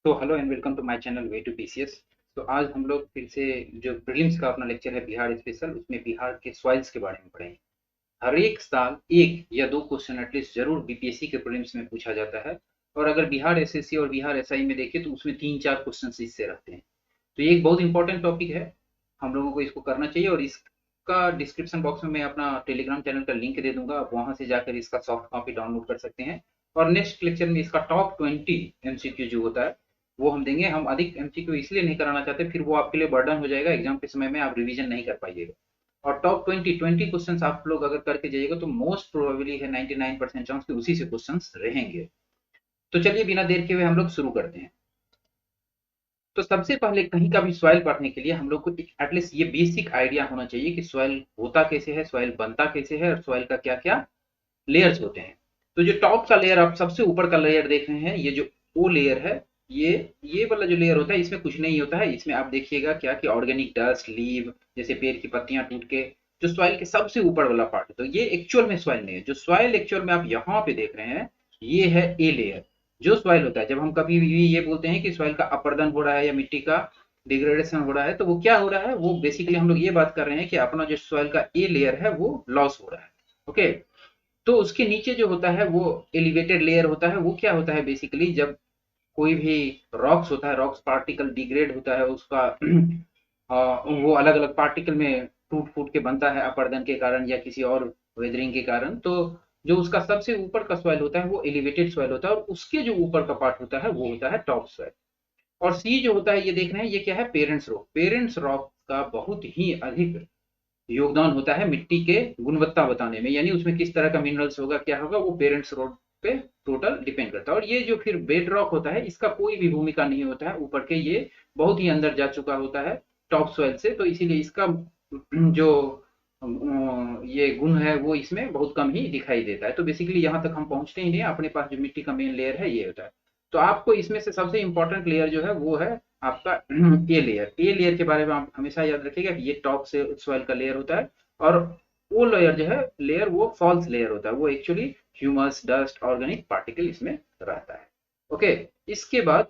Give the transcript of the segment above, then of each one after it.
तो hello and welcome to my channel way to PCS. तो आज हम लोग फिर से जो प्रीलिम्स का अपना लेक्चर है बिहार स्पेशल, उसमें बिहार के सॉइल्स के बारे में पढ़ेंगे। हर एक साल एक या दो क्वेश्चन एटलीस्ट जरूर बीपीएससी के प्रीलिम्स में पूछा जाता है। और अगर बिहार एसएससी और बिहार एसआई में देखें तो उसमें तीन चार क्वेश्चन इससे रहते हैं। तो ये एक बहुत इंपॉर्टेंट टॉपिक है, हम लोगों को इसको करना चाहिए। और इसका डिस्क्रिप्शन बॉक्स में मैं अपना टेलीग्राम चैनल का लिंक दे दूंगा, आप वहां से जाकर इसका सॉफ्ट कॉपी डाउनलोड कर सकते हैं। और नेक्स्ट लेक्चर में इसका टॉप 20 एमसीक्यू जो होता है वो हम देंगे। हम अधिक एमसीक्यू इसलिए नहीं कराना चाहते, फिर वो आपके लिए बर्डन हो जाएगा, एग्जाम के समय में आप रिवीजन नहीं कर पाइएगा। और टॉप 20 क्वेश्चन आप लोग अगर करके जाइएगा तो मोस्ट प्रोबेबली है 99% चांस कि उसी से क्वेश्चन रहेंगे। तो चलिए बिना देर के हुए हम लोग शुरू करते हैं। तो सबसे पहले कहीं का भी सॉइल पढ़ने के लिए हम लोग को एटलीस्ट ये बेसिक आइडिया होना चाहिए कि सॉइल होता कैसे है, सॉइल बनता कैसे है, और सॉइल का क्या क्या लेयर्स होते हैं। तो जो टॉप का लेयर, आप सबसे ऊपर का लेयर देख रहे हैं, ये जो ओ लेयर है, ये ये वाला जो लेयर होता है इसमें कुछ नहीं होता है। इसमें आप देखिएगा क्या कि ऑर्गेनिक डस्ट, लीव, जैसे पेड़ की पत्तियां टूट के जो सॉइल के सबसे ऊपर वाला पार्ट है। तो ये एक्चुअल में सॉइल नहीं है। जो सॉइल एक्चुअल में आप यहाँ पे देख रहे हैं, ये है ए लेयर। जो सॉइल होता है, जब हम कभी भी ये बोलते हैं कि सॉइल का अपर्दन हो रहा है या मिट्टी का डिग्रेडेशन हो रहा है, तो वो क्या हो रहा है, वो बेसिकली हम लोग ये बात कर रहे हैं कि अपना जो सॉइल का ए लेयर है वो लॉस हो रहा है। ओके। तो उसके नीचे जो होता है वो एलिवेटेड लेयर होता है। वो क्या होता है, बेसिकली जब कोई भी रॉक्स होता है, रॉक्स पार्टिकल डिग्रेड होता है उसका वो अलग अलग पार्टिकल में टूट फूट के बनता है अपर्दन के कारण या किसी और वेदरिंग के कारण। तो जो उसका सबसे ऊपर का सॉइल होता है वो एलिवेटेड सॉइल होता है, और उसके जो ऊपर का पार्ट होता है वो होता है टॉप सॉइल। और सी जो होता है, ये देख रहे हैं, ये क्या है, पेरेंट्स रॉक। पेरेंट्स रॉक का बहुत ही अधिक योगदान होता है मिट्टी के गुणवत्ता बताने में, यानी उसमें किस तरह का मिनरल्स होगा, क्या होगा, वो पेरेंट्स रोड पे टोटल डिपेंड करता है। और ये जो फिर बेड रॉक होता है, इसका कोई भी भूमिका नहीं होता है ऊपर के, ये बहुत ही अंदर जा चुका होता है टॉप सॉइल से। तो इसीलिए इसका जो ये गुण है वो इसमें बहुत कम ही दिखाई देता है। तो बेसिकली यहाँ तक हम पहुंचते ही नहीं, अपने पास जो मिट्टी का मेन लेयर है ये होता है। तो आपको इसमें से सबसे इंपॉर्टेंट लेयर जो है वो है आपका ए लेयर। ए लेयर के बारे में आप हमेशा याद रखिएगा कि ये टॉप से सॉइल का लेयर होता है। और वो लेयर जो है, लेयर वो फॉल्स लेयर होता है, वो actually humus, dust, organic particle इसमें रहता है। ओके। इसके बाद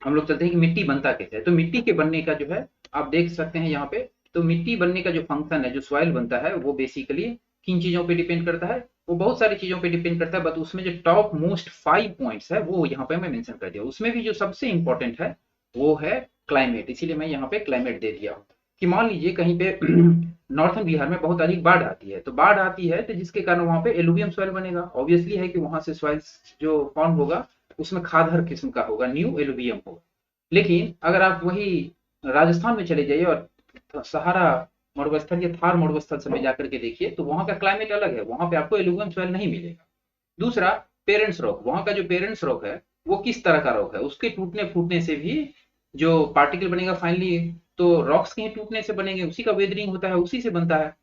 हम लोग चलते हैं कि मिट्टी बनता कैसे है। तो मिट्टी के बनने का जो है, आप देख सकते हैं यहाँ पे। तो मिट्टी बनने का जो फंक्शन है, जो सॉइल बनता है, वो बेसिकली किन चीजों पे डिपेंड करता है, वो बहुत सारी चीजों पे डिपेंड करता है। बट उसमें जो टॉप मोस्ट 5 पॉइंट्स है वो यहाँ पे मैं मेंशन कर दिया। उसमें भी जो सबसे इंपॉर्टेंट है वो है क्लाइमेट। इसीलिए मैं यहाँ पे क्लाइमेट दे दिया हूँ कि मान लीजिए कहीं पे नॉर्थन बिहार में बहुत अधिक बाढ़ आती है। तो बाढ़ आती है तो जिसके कारण वहां पे एलुवियम सॉइल बनेगा। ऑब्वियसली है कि वहां से सॉइल जो फॉर्म होगा उसमें खादर किस्म का होगा, न्यू एलुवियम होगा। लेकिन अगर आप वही राजस्थान में चले जाइए और सहारा मरुस्थल या थार मरुस्थल से जाकर के देखिए, तो वहां का क्लाइमेट अलग है, वहां पे आपको एलुवियम सॉइल नहीं मिलेगा। दूसरा, पेरेंट्स रॉक। वहां का जो पेरेंट्स रॉक है वो किस तरह का रॉक है, उसके टूटने फूटने से भी जो पार्टिकल बनेगा फाइनली, तो रॉक्स के ही टूटने से बनेंगे, उसी का वेदरिंग होता है, उसी से बनता है।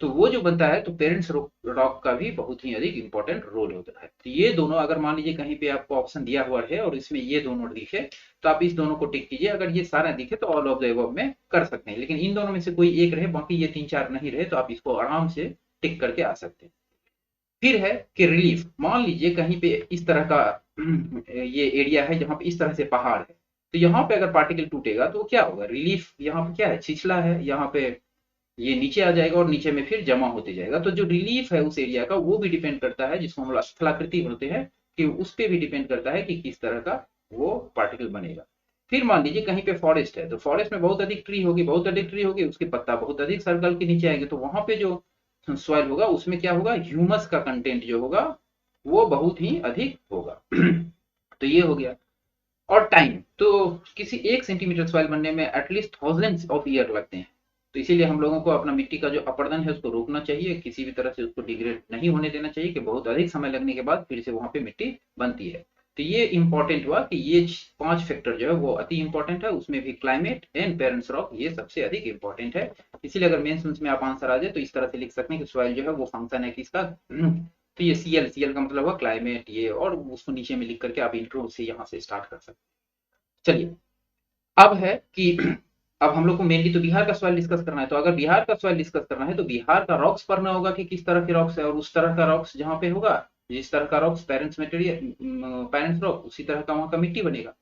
तो वो जो बनता है, तो पेरेंट्स रॉक का भी बहुत ही अधिक इंपॉर्टेंट रोल होता है। तो ये दोनों, अगर मान लीजिए कहीं पे आपको ऑप्शन दिया हुआ है और इसमें ये दोनों दिखे, तो आप इस दोनों को टिक कीजिए। अगर ये सारा दिखे तो ऑल ऑफ द अबव में कर सकते हैं। लेकिन इन दोनों में से कोई एक रहे, बाकी ये तीन चार नहीं रहे, तो आप इसको आराम से टिक करके आ सकते हैं। फिर है कि रिलीफ। मान लीजिए कहीं पे इस तरह का ये एरिया है जहां पे इस तरह से पहाड़ है, तो यहाँ पे अगर पार्टिकल टूटेगा तो क्या होगा, रिलीफ यहाँ पे क्या है, छिछला है, यहाँ पे ये नीचे आ जाएगा और नीचे में फिर जमा होते जाएगा। तो जो रिलीफ है उस एरिया का वो भी डिपेंड करता है, जिसको हम लोग स्थलाकृति बोलते हैं, कि उस पे भी डिपेंड करता है कि किस तरह का वो पार्टिकल बनेगा। फिर मान लीजिए कहीं पे फॉरेस्ट है, तो फॉरेस्ट में बहुत अधिक ट्री होगी, बहुत अधिक ट्री होगी, उसके पत्ता बहुत अधिक सर्कल के नीचे आएंगे, तो वहां पे जो सॉइल होगा उसमें क्या होगा, ह्यूमस का कंटेंट जो होगा वो बहुत ही अधिक होगा। तो ये हो गया। और टाइम, तो किसी 1 सेंटीमीटर सॉइल बनने में एटलीस्ट थाउजेंड्स ऑफ ईयर लगते हैं। तो इसीलिए हम लोगों को अपना मिट्टी का जो अपरदन है उसको रोकना चाहिए, किसी भी तरह से उसको डिग्रेड नहीं होने देना चाहिए कि बहुत अधिक समय लगने के बाद फिर से वहां पे मिट्टी बनती है। तो ये इंपॉर्टेंट हुआ कि ये 5 फैक्टर जो है वो अति इंपॉर्टेंट है। उसमें भी क्लाइमेट एंड पेरेंट्स रॉक ये सबसे अधिक इंपॉर्टेंट है। इसीलिए अगर मेंस में आप आंसर आ जाए तो इस तरह से लिख सकते हैं कि सॉइल जो है वो फंक्शन है किसका, तो ये सीएल, सीएल का मतलब हुआ क्लाइमेट ये, और उसको नीचे में लिख करके आप इंट्रो से यहाँ से स्टार्ट कर सकते हैं। चलिए, अब है कि अब हम लोग को मेनली तो बिहार का सवाल डिस्कस करना है। तो अगर बिहार का सवाल डिस्कस करना है तो बिहार का रॉक्स पढ़ना होगा कि किस तरह के रॉक्स है, और उस तरह का रॉक्स जहाँ पे होगा, जिस तरह का rocks parents material, parents rock, उसी तरह का वहाँ का मिट्टी बनेगा।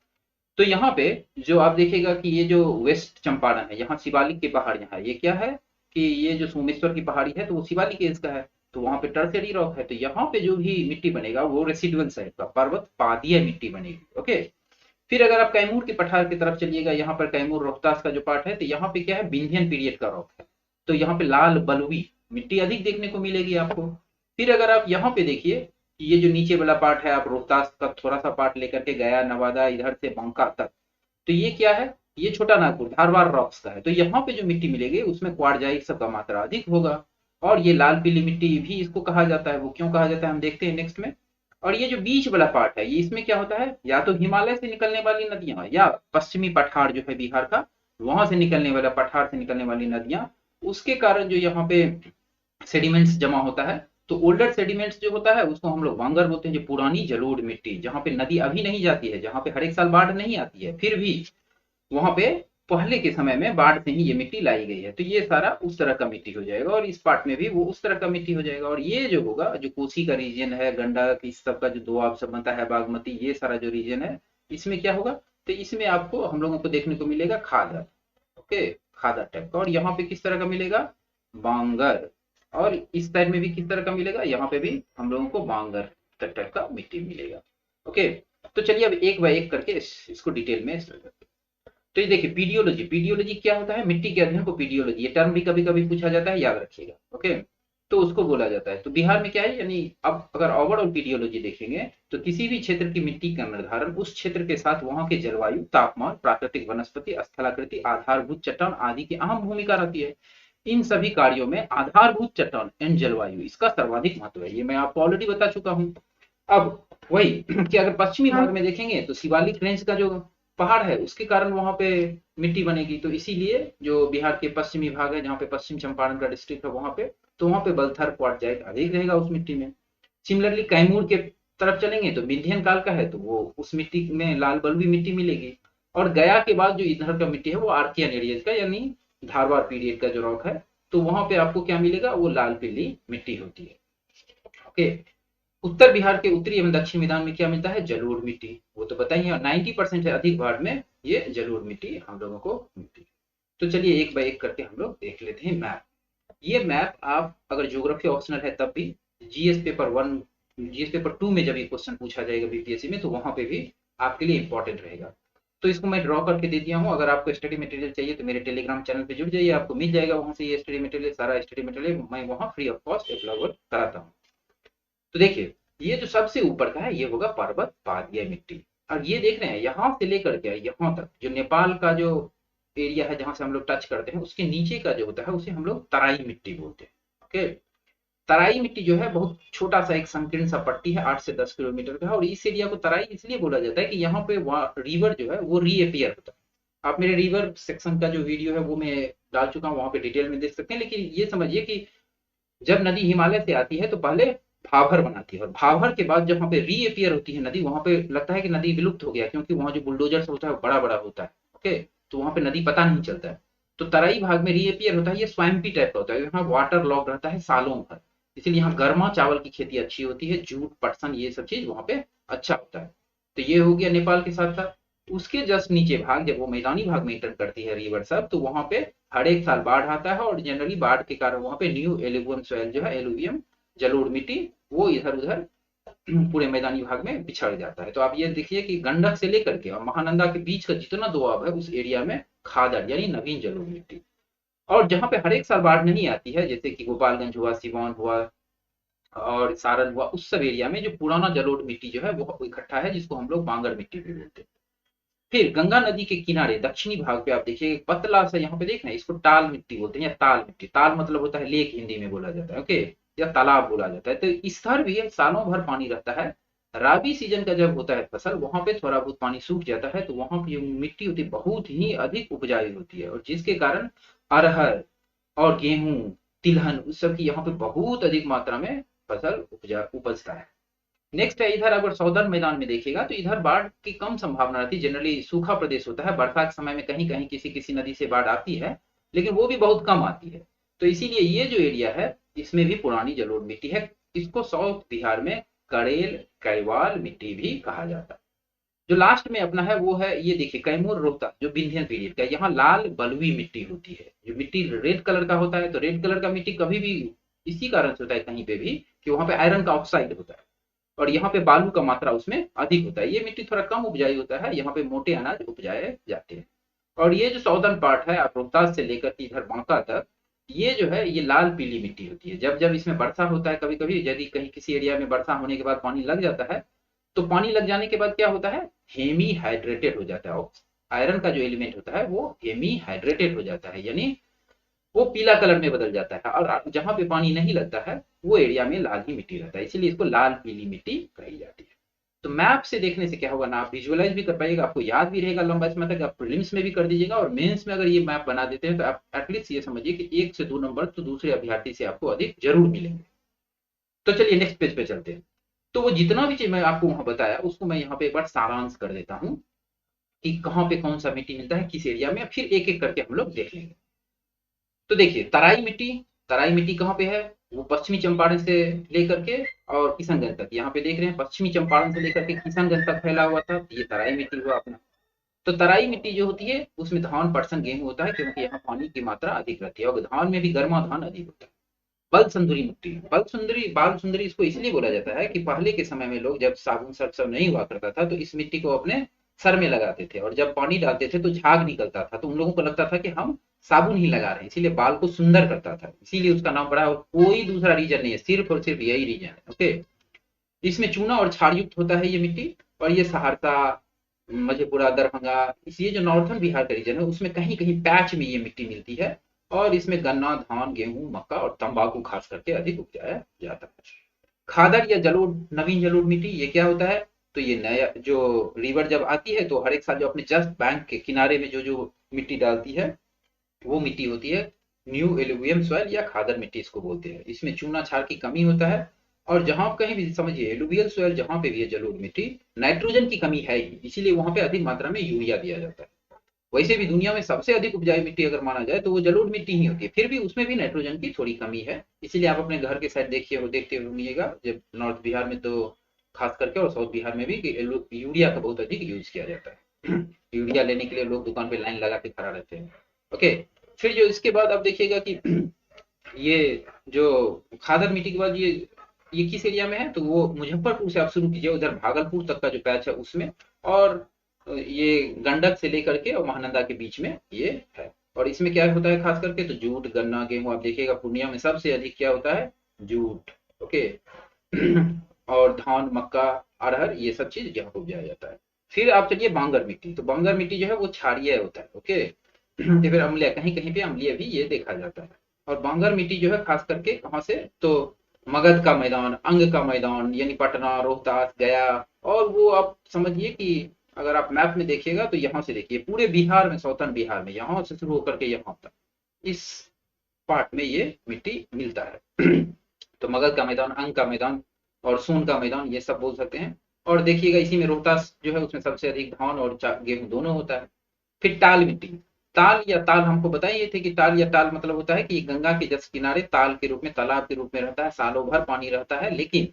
तो यहाँ पे जो आप देखिएगा कि ये जो वेस्ट चंपारण है, यहाँ शिवालिक के पहाड़, यहाँ ये क्या है कि ये जो सोमेश्वर की पहाड़ी है तो वो शिवालिक एज का है, तो वहां पे टर्शियरी रॉक है, तो यहाँ पे जो भी मिट्टी बनेगा वो रेसिडुअल साइड का पर्वत पादीय मिट्टी बनेगी। ओके। फिर अगर आप कैमूर के पठार की तरफ चलिएगा, यहाँ पर कैमूर रोहतास का जो पार्ट है, तो यहाँ पे क्या है, विंध्यन पीरियड का रॉक है, तो यहाँ पे लाल बलुई मिट्टी अधिक देखने को मिलेगी आपको। फिर अगर आप यहाँ पे देखिए कि ये जो नीचे वाला पार्ट है, आप रोहतास का थोड़ा सा पार्ट लेकर के गया, नवादा, इधर से बांका तक, तो ये क्या है, ये छोटा नागपुर धारवाड़ रॉक्स का है, तो यहाँ पे जो मिट्टी मिलेगी उसमें क्वार्जाइट सब का मात्रा अधिक होगा। और ये लाल पीली मिट्टी भी इसको कहा जाता है, वो क्यों कहा जाता है हम देखते हैं नेक्स्ट में। और ये जो बीच वाला पार्ट है, ये इसमें क्या होता है, या तो हिमालय से निकलने वाली नदियां या पश्चिमी पठार जो है बिहार का, वहां से निकलने वाला, पठार से निकलने वाली नदियां, उसके कारण जो यहाँ पे सेडिमेंट्स जमा होता है। तो ओल्डर सेडिमेंट्स जो होता है उसको हम लोग वांगर बोलते हैं, जो पुरानी जलोढ़ मिट्टी, जहाँ पे नदी अभी नहीं जाती है, जहाँ पे हर एक साल बाढ़ नहीं आती है, फिर भी वहां पे पहले के समय में बाढ़ से ही ये मिट्टी लाई गई है, तो ये सारा उस तरह का मिट्टी हो जाएगा, और इस पार्ट में भी वो उस तरह का मिट्टी हो जाएगा। और ये जो होगा, जो कोसी का रीजन है, गंडक, इस सब का जो दोआब सब बनता है, बागमती, ये सारा जो रीजन है, इसमें क्या होगा, तो इसमें आपको हम लोगों को देखने को मिलेगा खादर। ओके, खादर टाइप का। और यहाँ पे किस तरह का मिलेगा, बांगर। और इस साइड में भी किस तरह का मिलेगा, यहाँ पे भी हम लोगों को बांगर टाइप का मिट्टी मिलेगा। ओके। तो चलिए अब एक बाय एक करके इसको डिटेल में। तो ये देखिए, पीडियोलॉजी, पीडियोलॉजी क्या होता है, मिट्टी के अध्ययन को पीडियोलॉजी, ये टर्म भी कभी कभी पूछा जाता है, याद रखिएगा। ओके। तो उसको बोला जाता है। तो बिहार में क्या है, यानी अब अगर ओवरऑल पीडियोलॉजी देखेंगे तो किसी भी क्षेत्र की मिट्टी का निर्धारण उस क्षेत्र के साथ वहां के जलवायु, तापमान, प्राकृतिक वनस्पति, स्थलाकृति, आधारभूत चट्टान आदि की अहम भूमिका रहती है। इन सभी कार्यों में आधारभूत चट्टान एंड जलवायु इसका सर्वाधिक महत्व है, ये मैं आपको ऑलरेडी बता चुका हूँ। अब वही कि अगर पश्चिमी भाग में देखेंगे तो शिवालिक रेंज का जो पहाड़ है उसके कारण वहां पे मिट्टी बनेगी, तो इसीलिए जो बिहार के पश्चिमी भाग है, जहाँ पे पश्चिम चंपारण का डिस्ट्रिक्ट है, वहां पे तो वहां पे बलथर क्वार्टजाइट अधिक रहेगा उस मिट्टी में। सिमिलरली कैमूर के तरफ चलेंगे तो विंध्यन काल का है, तो वो उस मिट्टी में लाल बलुई मिट्टी मिलेगी। और गया के बाद जो इधर का मिट्टी है वो आर्कियन एरियाज का, यानी धारवाड़ पीरियड का जो रॉक है, तो वहां पे आपको क्या मिलेगा, वो लाल पीली मिट्टी होती है। ओके। उत्तर बिहार के उत्तरी एवं दक्षिण मैदान में क्या मिलता है, जलोढ़ मिट्टी, वो तो बताइए, 90% से अधिक भाग में ये जलोढ़ मिट्टी हम लोगों को मिलती है। तो चलिए एक बाय एक करके हम लोग देख लेते हैं मैप। ये मैप आप अगर ज्योग्राफी ऑप्शनल है तब भी, जीएस पेपर 1, जीएस पेपर 2 में जब ये क्वेश्चन पूछा जाएगा बीपीएससी में, तो वहां पे भी आपके लिए इंपॉर्टेंट रहेगा। तो इसको मैं ड्रॉ करके दे दिया हूँ। अगर आपको स्टडी मटेरियल चाहिए तो मेरे टेलीग्राम चैनल पे जुड़ जाइए, आपको मिल जाएगा वहां से ये स्टडी मटेरियल, सारा स्टडी मटेरियल मैं वहां फ्री ऑफ कॉस्ट अपलोड कराता हूँ। तो देखिए, ये जो सबसे ऊपर का है ये होगा पर्वत पादीय मिट्टी। और ये देख रहे हैं यहाँ से लेकर के यहाँ तक जो नेपाल का जो एरिया है, जहां से हम लोग टच करते हैं, उसके नीचे का जो होता है उसे हम लोग तराई मिट्टी बोलते हैं। ओके। तराई मिट्टी जो है बहुत छोटा सा एक संकीर्ण सा पट्टी है, 8 से 10 किलोमीटर का है, और इस एरिया को तराई इसलिए बोला जाता है कि यहाँ पे रिवर जो है वो रीअपियर होता है। आप मेरे रिवर सेक्शन का जो वीडियो है वो मैं डाल चुका हूँ, वहां पे डिटेल में देख सकते हैं। लेकिन ये समझिए कि जब नदी हिमालय से आती है तो पहले भाभर बनाती है, और भाभर के बाद जहाँ पे रीअपियर होती है नदी, वहां पे लगता है कि नदी विलुप्त हो गया, क्योंकि वहां जो बुलडोजर होता है वो बड़ा बड़ा होता है। ओके। तो वहां पे नदी पता नहीं चलता है। तो तराई भाग में रीअपियर होता है, ये स्वैम्पी टाइप का होता है, यहाँ वाटर लॉक रहता है सालों भर, इसलिए यहाँ गर्मा चावल की खेती अच्छी होती है, जूट, पटसन, ये सब चीज वहां पे अच्छा होता है। तो ये हो गया नेपाल के साथ साथ। उसके जस्ट नीचे भाग, जब वो मैदानी भाग में इंटर करती है रिवर सब, तो वहां पे हर एक साल बाढ़ आता है, और जनरली बाढ़ के कारण वहां पे न्यू एलुवियम सॉइल जो है, एलुवियम जलोढ़ मिट्टी, वो इधर उधर पूरे मैदानी भाग में बिछड़ जाता है। तो आप ये देखिए कि गंडक से लेकर के और महानंदा के बीच का जितना दोआब है उस एरिया में खादर यानी नवीन जलोढ़ मिट्टी। और जहां पे हर एक साल बाढ़ नहीं आती है, जैसे कि गोपालगंज हुआ, सिवान हुआ और सारण हुआ, उस सब एरिया में जो पुराना जलोढ़ मिट्टी जो है वो इकट्ठा है, जिसको हम लोग बांगर मिट्टी भी बोलते हैं। फिर गंगा नदी के किनारे दक्षिणी भाग पे आप देखिए पतला सा, यहाँ पे देख रहे हैं, इसको टाल मिट्टी बोलते हैं या ताल मिट्टी। ताल मतलब होता है लेक, हिंदी में बोला जाता है। ओके। या तालाब बोला जाता है। तो इस तरह भी सालों भर पानी रहता है। राबी सीजन का जब होता है फसल, वहां पे थोड़ा बहुत पानी सूख जाता है, तो वहां की जो मिट्टी होती है बहुत ही अधिक उपजाऊ होती है, और जिसके कारण अरहर और गेहूं, तिलहन, उस सब की यहाँ पे बहुत अधिक मात्रा में फसल उपजता है। नेक्स्ट है, इधर अगर सौदर्न मैदान में देखिएगा तो इधर बाढ़ की कम संभावना रहती है, जनरली सूखा प्रदेश होता है, बरसात के समय में कहीं कहीं किसी किसी नदी से बाढ़ आती है, लेकिन वो भी बहुत कम आती है। तो इसीलिए ये जो एरिया है इसमें भी पुरानी जलोढ़ मिट्टी है। इसको साउथ बिहार में करेल कैवाल मिट्टी भी कहा जाता है। जो लास्ट में अपना है वो है, ये देखिए कैमूर रोहता जो विंध्यन पीरियड का, यहाँ लाल बलुई मिट्टी होती है। जो मिट्टी रेड कलर का होता है, तो रेड कलर का मिट्टी कभी भी इसी कारण से होता है कहीं पे भी कि वहां पे आयरन का ऑक्साइड होता है, और यहाँ पे बालू का मात्रा उसमें अधिक होता है। ये मिट्टी थोड़ा कम उपजाऊ होता है, यहाँ पे मोटे अनाज उपजाए जाते हैं। और ये जो साउदर्न पार्ट है, आप रोहतास से लेकर के इधर बांका तक, ये जो है ये लाल पीली मिट्टी होती है। जब जब इसमें वर्षा होता है, कभी कभी यदि कहीं किसी एरिया में वर्षा होने के बाद पानी लग जाता है, तो पानी लग जाने के बाद क्या होता है, हेमी हाइड्रेटेड हो जाता है। आयरन का जो एलिमेंट होता है वो हेमी हाइड्रेटेड हो जाता है, यानी वो पीला कलर में बदल जाता है। और जहां पे पानी नहीं लगता है वो एरिया में लाल ही मिट्टी रहता है, इसीलिए इसको लाल पीली मिट्टी कही जाती है। तो मैप से देखने से क्या होगा ना, आप विजुअलाइज भी कर पाइएगा, आपको याद भी रहेगा लंबा समय तक, आप प्रीलिम्स में भी कर दीजिएगा, और मेंस में अगर ये मैप बना देते हैं तो आप एटलीस्ट ये समझिए कि 1 से 2 नंबर तो दूसरे अभ्यर्थी से आपको अधिक जरूर मिलेंगे। तो चलिए नेक्स्ट पेज पे चलते हैं। तो वो जितना भी चीज मैं आपको वहां बताया उसको मैं यहाँ पे एक बार सारांश कर देता हूँ कि कहाँ पे कौन सा मिट्टी मिलता है किस एरिया में, फिर एक एक करके हम लोग देख लेंगे। तो देखिए तराई मिट्टी कहाँ पे है, वो पश्चिमी चंपारण से लेकर के और किशनगंज तक, यहाँ पे देख रहे हैं पश्चिमी चंपारण से लेकर के किशनगंज तक फैला हुआ था, ये तराई मिट्टी हुआ अपना। तो तराई मिट्टी जो होती है उसमें धान पटसन गेहूं होता है, क्योंकि यहाँ पानी की मात्रा अधिक रहती है और धान में भी गर्मा धान अधिक होता है। बल सुंदरी मिट्टी, बाल सुंदरी इसको इसलिए बोला जाता है कि पहले के समय में लोग जब साबुन सर्फ सब नहीं हुआ करता था तो इस मिट्टी को अपने सर में लगाते थे, और जब पानी डालते थे तो झाग निकलता था, तो उन लोगों को लगता था कि हम साबुन ही लगा रहे हैं, इसीलिए बाल को सुंदर करता था, इसीलिए उसका नाम पड़ा। और कोई दूसरा रीजन नहीं है, सिर्फ और सिर्फ यही रीजन है। ओके, इसमें चूना और क्षार युक्त होता है ये मिट्टी, और ये सहरसा, मधेपुरा, दरभंगा, इस ये जो नॉर्थन बिहार का रीजन है उसमें कहीं कहीं पैच में ये मिट्टी मिलती है, और इसमें गन्ना, धान, गेहूं, मक्का और तंबाकू खास करके अधिक उपजाया जाता है। खादर या जलोढ़, नवीन जलोढ़ मिट्टी, ये क्या होता है, तो ये नया जो रिवर जब आती है तो हर एक साल जो अपने जस्ट बैंक के किनारे में जो जो मिट्टी डालती है वो मिट्टी होती है न्यू एलुवियल सॉइल या खादर मिट्टी इसको बोलते हैं। इसमें चूना क्षार की कमी होता है, और जहां कहीं भी समझिए एलुवियल सॉइल जहां पे भी है जलोढ़ मिट्टी, नाइट्रोजन की कमी है ही, इसीलिए वहां पे अधिक मात्रा में यूरिया दिया जाता है। वैसे भी दुनिया में सबसे अधिक उपजाऊ मिट्टी अगर माना जाए तो वो जलोढ़ मिट्टी ही होती है, फिर भी उसमें भी नाइट्रोजन की थोड़ी कमी है, इसीलिए आप अपने घर के साइड देखिए, वो देखते होंगे जब नॉर्थ बिहार में तो खास करके, और साउथ बिहार में भी, कि यूरिया का बहुत अधिक यूज किया जाता है। यूरिया लेने के लिए लोग दुकान पे लाइन लगा के खड़ा रहते हैं। ओके, फिर जो इसके बाद आप देखिएगा कि ये जो खादर मिट्टी के बाद ये किस एरिया में है, तो वो मुजफ्फरपुर से आप शुरू कीजिए, उधर भागलपुर तक का जो पैच है उसमें, और ये गंडक से लेकर के और महानंदा के बीच में ये है। और इसमें क्या होता है खास करके, तो जूट, गन्ना, गेहूं, आप देखिएगा पूर्णिया में सबसे अधिक क्या होता है, जूट। ओके, और धान, मक्का, अरहर, ये सब चीज यहाँ पे उपजाया जाता है। फिर आप चलिए बांगर मिट्टी, तो बांगर मिट्टी जो है वो क्षारीय होता है। ओके, तो फिर अम्लीय, कहीं कहीं पे अम्लीय भी ये देखा जाता है। और बांगर मिट्टी जो है खास करके कहाँ से, तो मगध का मैदान, अंग का मैदान, यानी पटना, रोहतास, गया, और वो आप समझिए कि अगर आप मैप में देखिएगा तो यहाँ से देखिए पूरे बिहार में, सौतन बिहार में, यहाँ से शुरू होकर के यहाँ तक इस पार्ट में ये मिट्टी मिलता है। तो मगध का मैदान, अंग का मैदान और सोन का मैदान, ये सब बोल सकते हैं। और देखिएगा इसी में रोहतास जो है उसमें सबसे अधिक धान और गेहूं दोनों होता है। फिर टाल मिट्टी, ताल या ताल हमको बताए थे कि ताल या ताल मतलब होता है कि गंगा के जस्ट किनारे ताल के रूप में, तालाब के रूप में रहता है, सालों भर पानी रहता है, लेकिन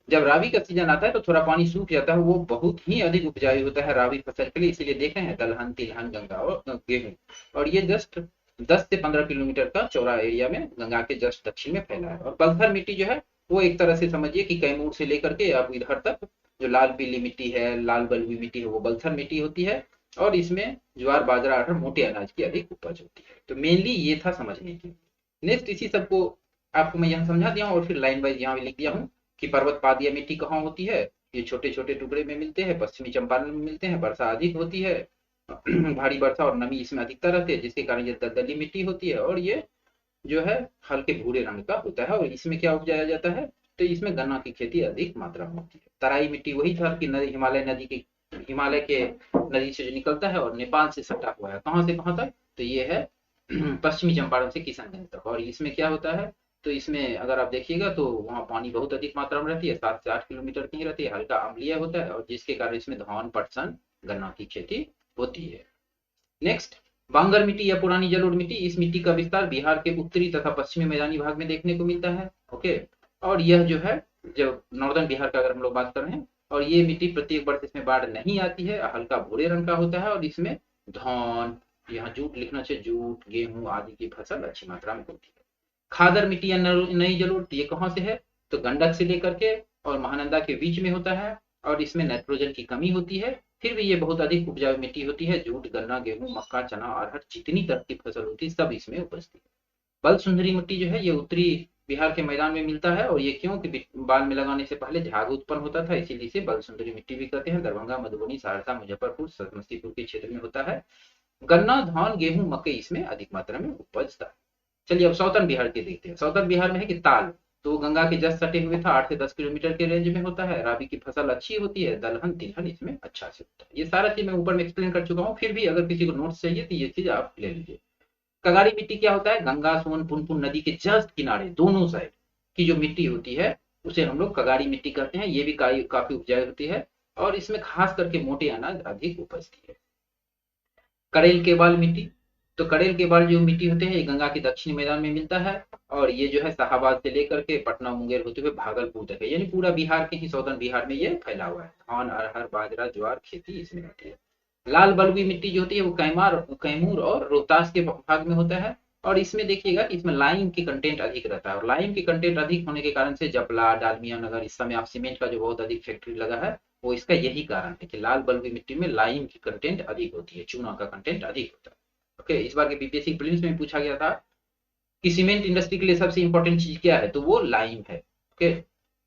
जब राबी का सीजन आता है तो थोड़ा पानी सूख जाता है, वो बहुत ही अधिक उपजाऊ होता है राबी फसल के लिए, इसीलिए देख रहे हैं दलहन, तिलहन, गंगा और गेहूं। और ये जस्ट 10 से 15 किलोमीटर का चौड़ा एरिया में गंगा के जस्ट दक्षिण में फैला है। और पलथर मिट्टी जो है वो एक तरह से समझिए कि कैमूर से लेकर के अब इधर तक जो लाल पीली मिट्टी है, लाल बलुई मिट्टी है, वो बलथर मिट्टी होती है, और इसमें ज्वार, बाजरा, अरहर, मोटे अनाज की अधिक उपज होती है। तो मेनली ये था समझने की। नेक्स्ट इसी सबको आपको मैं यहाँ समझा दिया हूँ, और फिर लाइन वाइज यहाँ भी लिख दिया हूँ कि पर्वत पादिया मिट्टी कहाँ होती है, ये छोटे छोटे टुकड़े में मिलते हैं, पश्चिमी चंपारण में मिलते हैं, वर्षा अधिक होती है, भारी वर्षा और नमी इसमें अधिकतर रहती है, जिसके कारण ये दलदली मिट्टी होती है, और ये जो है हल्के भूरे रंग का होता है, और इसमें क्या उपजाया जाता है, तो इसमें गन्ना की खेती अधिक मात्रा में होती है। तराई मिट्टी वही था कि नदी, हिमालय के नदी से जो निकलता है और नेपाल से सटा हुआ है, कहाँ से कहाँ तक, तो ये है पश्चिमी चंपारण से किशनगंज तक। और इसमें क्या होता है, तो इसमें अगर आप देखिएगा तो वहाँ पानी बहुत अधिक मात्रा में रहती है, 7 से 8 किलोमीटर की रहती है, हल्का अम्लीय होता है, और जिसके कारण इसमें धान, पटसन, गन्ना की खेती होती है। नेक्स्ट, बांगर मिट्टी या पुरानी जलोढ़ मिट्टी, इस मिट्टी का विस्तार बिहार के उत्तरी तथा पश्चिमी मैदानी भाग में देखने को मिलता है। ओके, और यह जो है, जो नॉर्दर्न बिहार का अगर हम लोग बात कर रहे हैं, और ये मिट्टी प्रत्येक वर्ष इसमें बाढ़ नहीं आती है, हल्का भूरे रंग का होता है और इसमें धान, यहाँ जूट लिखना चाहिए, जूट गेहूं आदि की फसल अच्छी मात्रा में होती है। खादर मिट्टी या नई जलोढ़ ये कहाँ से है, तो गंडक से लेकर के और महानंदा के बीच में होता है और इसमें नाइट्रोजन की कमी होती है, फिर भी ये बहुत अधिक उपजाऊ मिट्टी होती है। जूट, गन्ना, गेहूं, मक्का, चना, अरहर जितनी तरह की फसल होती है सब इसमें उपजती है। बल सुंदरी मिट्टी जो है ये उत्तरी बिहार के मैदान में मिलता है और ये क्यों कि बाल में लगाने से पहले झाग उत्पन्न होता था, इसीलिए इसे बल सुंदरी मिट्टी भी कहते हैं। दरभंगा, मधुबनी, सहरसा, मुजफ्फरपुर, समस्तीपुर के क्षेत्र में होता है। गन्ना, धान, गेहूं, मकई इसमें अधिक मात्रा में उपजता है। चलिए अब साउथर्न बिहार के देखते हैं। साउथर्न बिहार में है कि ताल, तो गंगा के जस्ट सटे हुए था, 8 से 10 किलोमीटर के रेंज में होता है। राबी की फसल अच्छी होती है, दलहन तिलहन इसमें अच्छा से होता है। ये सारा चीज मैं ऊपर में एक्सप्लेन कर चुका हूँ, फिर भी अगर किसी को नोट्स चाहिए तो ये चीज आप ले लीजिए। कगाड़ी मिट्टी क्या होता है, गंगा सोन पुनपुन नदी के जस्ट किनारे दोनों साइड की जो मिट्टी होती है उसे हम लोग कगाड़ी मिट्टी कहते हैं। ये भी काफी उपजाऊ होती है और इसमें खास करके मोटे अनाज अधिक उपजती है। करेल के बाल मिट्टी, तो करेल के बाल जो मिट्टी होते हैं ये गंगा के दक्षिणी मैदान में मिलता है और ये जो है शाहाबाद से लेकर के पटना मुंगेर होते हुए भागलपुर तक है, यानी पूरा बिहार के ही साउथर्न बिहार में ये फैला हुआ है। धान, अरहर, बाजरा, ज्वार खेती इसमें होती है। लाल बलुई मिट्टी जो होती है वो कैमूर और रोहतास के भाग में होता है और इसमें देखिएगा कि इसमें लाइम की कंटेंट अधिक रहता है और लाइम की कंटेंट अधिक होने के कारण से जपला, डालमिया नगर, इस समय आप सीमेंट का जो बहुत अधिक फैक्ट्री लगा है वो इसका यही कारण है कि लाल बलुई मिट्टी में लाइम की कंटेंट अधिक होती है, चूना का कंटेंट अधिक होता है। ओके, इस बार के बीपीएससी प्रीलिम्स में पूछा गया था कि सीमेंट इंडस्ट्री के लिए सबसे इंपॉर्टेंट चीज क्या है, तो वो लाइम है। ओके,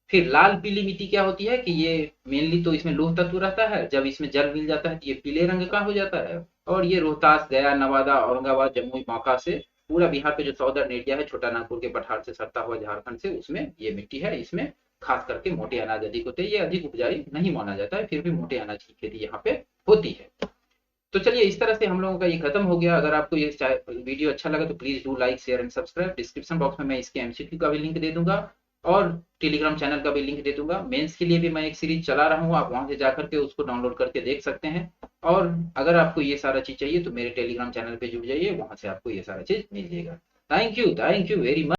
फिर लाल पीली मिट्टी क्या होती है कि ये मेनली तो इसमें लौह तत्व रहता है, जब इसमें जल मिल जाता है तो ये पीले रंग का हो जाता है और ये रोहतास, गया, नवादा, औरंगाबाद, जमुई, बांका से पूरा बिहार पे जो सौदर्न एरिया है, छोटा नागपुर के पठार से सटता हुआ झारखंड से, उसमें ये मिट्टी है। इसमें खास करके मोटे अनाज अधिक होते हैं, ये अधिक उपजाऊ नहीं माना जाता है, फिर भी मोटे अनाज की खेती यहाँ पे होती है। तो चलिए इस तरह से हम लोगों का ये खत्म हो गया। अगर आपको ये वीडियो अच्छा लगा तो please do like, share and subscribe. Description box में मैं इसके एमसीक्यू का भी लिंक दे दूंगा और टेलीग्राम चैनल का भी लिंक दे दूंगा। मेंस के लिए भी मैं एक सीरीज चला रहा हूँ, आप वहां से जाकर के उसको डाउनलोड करके देख सकते हैं। और अगर आपको ये सारा चीज चाहिए तो मेरे टेलीग्राम चैनल पे जुड़ जाइए, वहां से आपको ये सारा चीज मिल जाएगा। Thank you very much.